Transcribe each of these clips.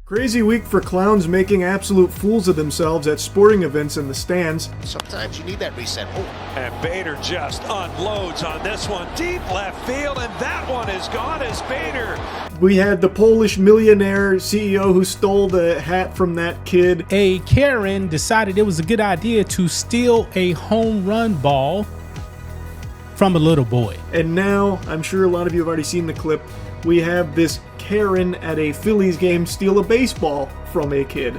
Crazy week for clowns making absolute fools of themselves at sporting events in the stands. Sometimes you need that reset. Oh. And Bader just unloads on this one. Deep left field, and that one is gone as Bader. We had the Polish millionaire CEO who stole the hat from that kid. A Karen decided it was a good idea to steal a home run ball from a little boy. And now, I'm sure a lot of you have already seen the clip, we have this Karen at a Phillies game steal a baseball from a kid.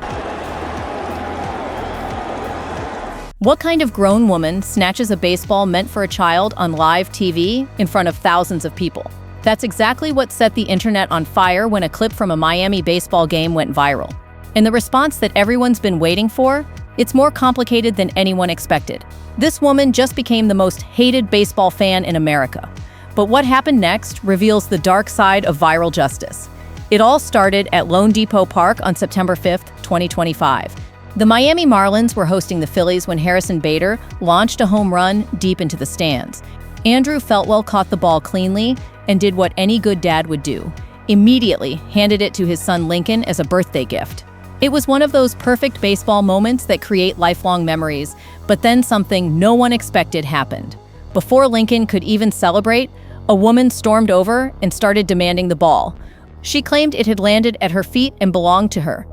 What kind of grown woman snatches a baseball meant for a child on live TV in front of thousands of people? That's exactly what set the internet on fire when a clip from a Miami baseball game went viral. And the response that everyone's been waiting for? It's more complicated than anyone expected. This woman just became the most hated baseball fan in America. But what happened next reveals the dark side of viral justice. It all started at Lone Depot Park on September 5th, 2025. The Miami Marlins were hosting the Phillies when Harrison Bader launched a home run deep into the stands. Andrew Feltwell caught the ball cleanly and did what any good dad would do. Immediately handed it to his son Lincoln as a birthday gift. It was one of those perfect baseball moments that create lifelong memories, but then something no one expected happened. Before Lincoln could even celebrate, a woman stormed over and started demanding the ball. She claimed it had landed at her feet and belonged to her.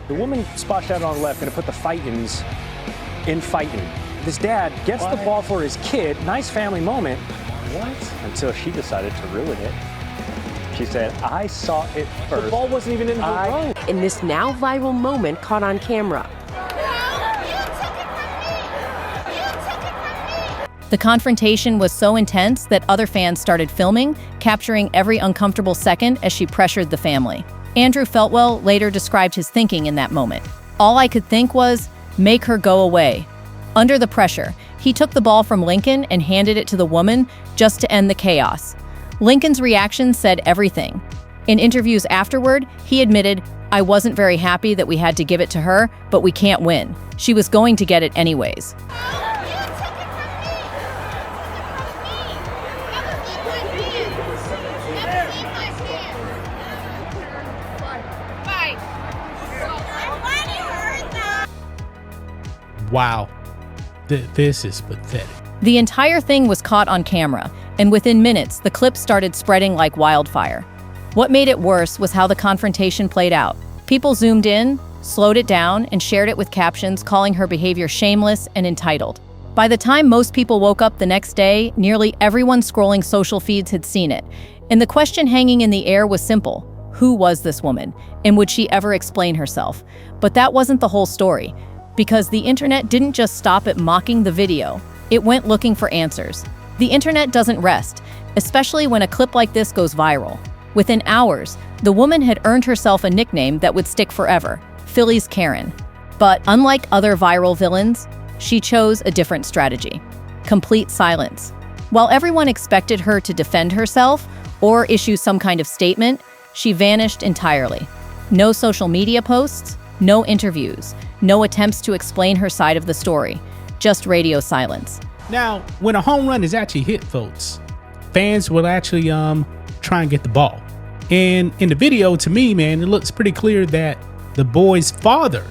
The woman splashed out on the left, gonna put the fightins in fighting. This dad gets the ball for his kid, nice family moment. What? Until she decided to ruin it. She said, I saw it first. The ball wasn't even in her row. In this now viral moment caught on camera. The confrontation was so intense that other fans started filming, capturing every uncomfortable second as she pressured the family. Andrew Feltwell later described his thinking in that moment. All I could think was, make her go away. Under the pressure, he took the ball from Lincoln and handed it to the woman just to end the chaos. Lincoln's reaction said everything. In interviews afterward, he admitted, I wasn't very happy that we had to give it to her, but we can't win. She was going to get it anyways. Wow, this is pathetic. The entire thing was caught on camera, and within minutes, the clip started spreading like wildfire. What made it worse was how the confrontation played out. People zoomed in, slowed it down, and shared it with captions calling her behavior shameless and entitled. By the time most people woke up the next day, nearly everyone scrolling social feeds had seen it. And the question hanging in the air was simple. Who was this woman? And would she ever explain herself? But that wasn't the whole story. Because the internet didn't just stop at mocking the video, it went looking for answers. The internet doesn't rest, especially when a clip like this goes viral. Within hours, the woman had earned herself a nickname that would stick forever, Phillies Karen. But unlike other viral villains, she chose a different strategy: complete silence. While everyone expected her to defend herself or issue some kind of statement, she vanished entirely. No social media posts, no interviews, no attempts to explain her side of the story, just radio silence. Now, when a home run is actually hit, folks, fans will actually try and get the ball. And in the video, to me, man, it looks pretty clear that the boy's father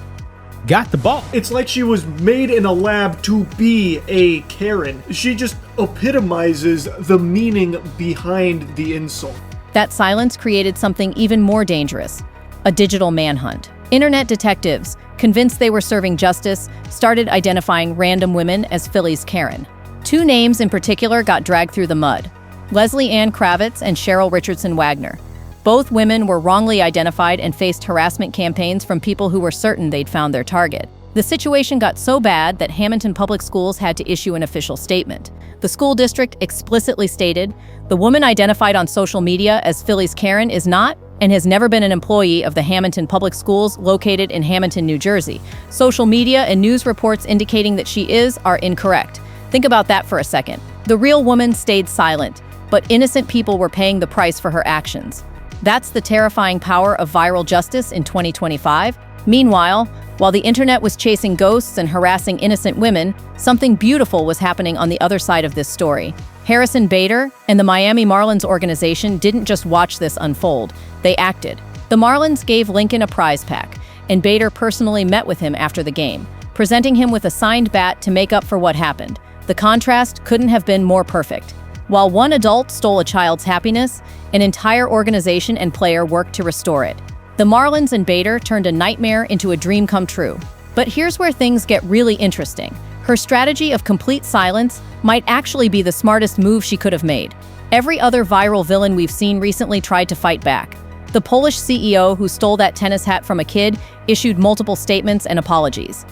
got the ball. It's like she was made in a lab to be a Karen. She just epitomizes the meaning behind the insult. That silence created something even more dangerous: a digital manhunt. Internet detectives, convinced they were serving justice, started identifying random women as Phillies Karen. Two names in particular got dragged through the mud: Leslie Ann Kravitz and Cheryl Richardson Wagner. Both women were wrongly identified and faced harassment campaigns from people who were certain they'd found their target. The situation got so bad that Hamilton Public Schools had to issue an official statement. The school district explicitly stated, the woman identified on social media as Phillies Karen is not and has never been an employee of the Hamilton Public Schools located in Hamilton, New Jersey. Social media and news reports indicating that she is are incorrect. Think about that for a second. The real woman stayed silent, but innocent people were paying the price for her actions. That's the terrifying power of viral justice in 2025. Meanwhile, while the internet was chasing ghosts and harassing innocent women, something beautiful was happening on the other side of this story. Harrison Bader and the Miami Marlins organization didn't just watch this unfold. They acted. The Marlins gave Lincoln a prize pack, and Bader personally met with him after the game, presenting him with a signed bat to make up for what happened. The contrast couldn't have been more perfect. While one adult stole a child's happiness, an entire organization and player worked to restore it. The Marlins and Bader turned a nightmare into a dream come true. But here's where things get really interesting. Her strategy of complete silence might actually be the smartest move she could have made. Every other viral villain we've seen recently tried to fight back. The Polish CEO who stole that tennis hat from a kid issued multiple statements and apologies.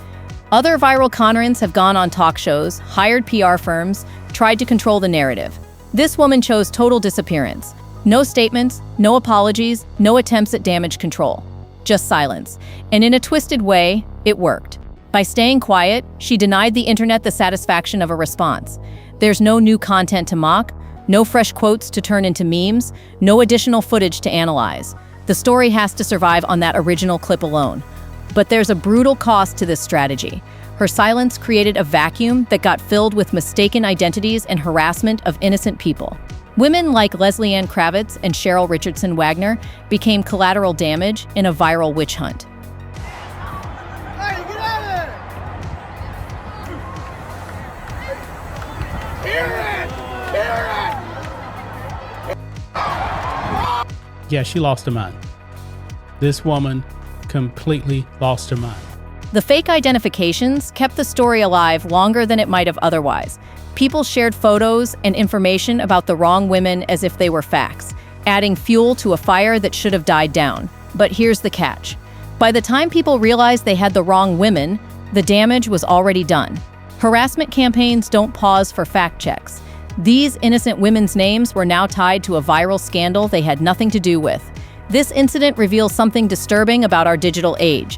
Other viral con-ins have gone on talk shows, hired PR firms, tried to control the narrative. This woman chose total disappearance. No statements, no apologies, no attempts at damage control. Just silence. And in a twisted way, it worked. By staying quiet, she denied the internet the satisfaction of a response. There's no new content to mock, no fresh quotes to turn into memes, no additional footage to analyze. The story has to survive on that original clip alone. But there's a brutal cost to this strategy. Her silence created a vacuum that got filled with mistaken identities and harassment of innocent people. Women like Leslie Ann Kravitz and Cheryl Richardson Wagner became collateral damage in a viral witch hunt. Hey, get out of there! Karen! Karen! Yeah, she lost her mind. This woman completely lost her mind. The fake identifications kept the story alive longer than it might have otherwise. People shared photos and information about the wrong women as if they were facts, adding fuel to a fire that should have died down. But here's the catch. By the time people realized they had the wrong women, the damage was already done. Harassment campaigns don't pause for fact checks. These innocent women's names were now tied to a viral scandal they had nothing to do with. This incident reveals something disturbing about our digital age.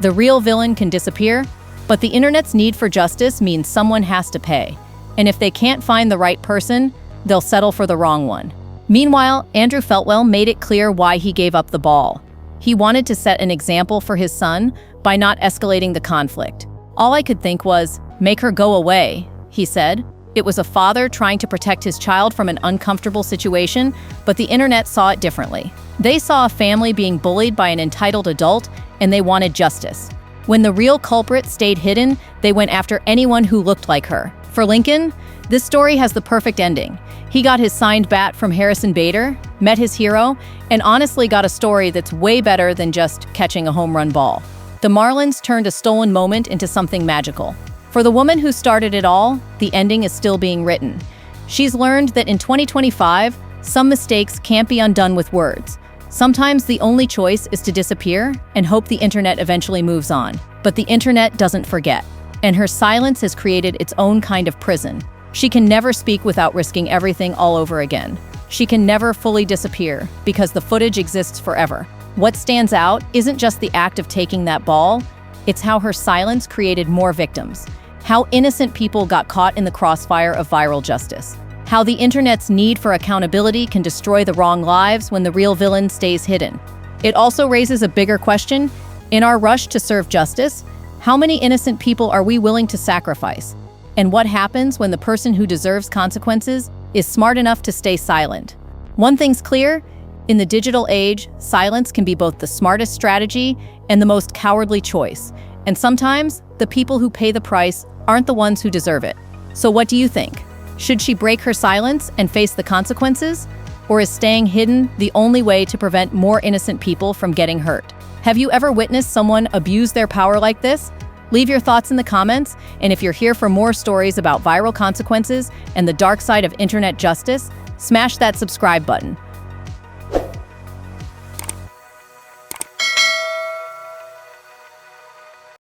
The real villain can disappear, but the internet's need for justice means someone has to pay. And if they can't find the right person, they'll settle for the wrong one. Meanwhile, Andrew Feltwell made it clear why he gave up the ball. He wanted to set an example for his son by not escalating the conflict. All I could think was, make her go away, he said. It was a father trying to protect his child from an uncomfortable situation, but the internet saw it differently. They saw a family being bullied by an entitled adult, and they wanted justice. When the real culprit stayed hidden, they went after anyone who looked like her. For Lincoln, this story has the perfect ending. He got his signed bat from Harrison Bader, met his hero, and honestly got a story that's way better than just catching a home run ball. The Marlins turned a stolen moment into something magical. For the woman who started it all, the ending is still being written. She's learned that in 2025, some mistakes can't be undone with words. Sometimes the only choice is to disappear and hope the internet eventually moves on. But the internet doesn't forget, and her silence has created its own kind of prison. She can never speak without risking everything all over again. She can never fully disappear because the footage exists forever. What stands out isn't just the act of taking that ball, it's how her silence created more victims. How innocent people got caught in the crossfire of viral justice. How the internet's need for accountability can destroy the wrong lives when the real villain stays hidden. It also raises a bigger question. In our rush to serve justice, how many innocent people are we willing to sacrifice? And what happens when the person who deserves consequences is smart enough to stay silent? One thing's clear, in the digital age, silence can be both the smartest strategy and the most cowardly choice. And sometimes, the people who pay the price aren't the ones who deserve it. So what do you think? Should she break her silence and face the consequences? Or is staying hidden the only way to prevent more innocent people from getting hurt? Have you ever witnessed someone abuse their power like this? Leave your thoughts in the comments, and if you're here for more stories about viral consequences and the dark side of internet justice, smash that subscribe button.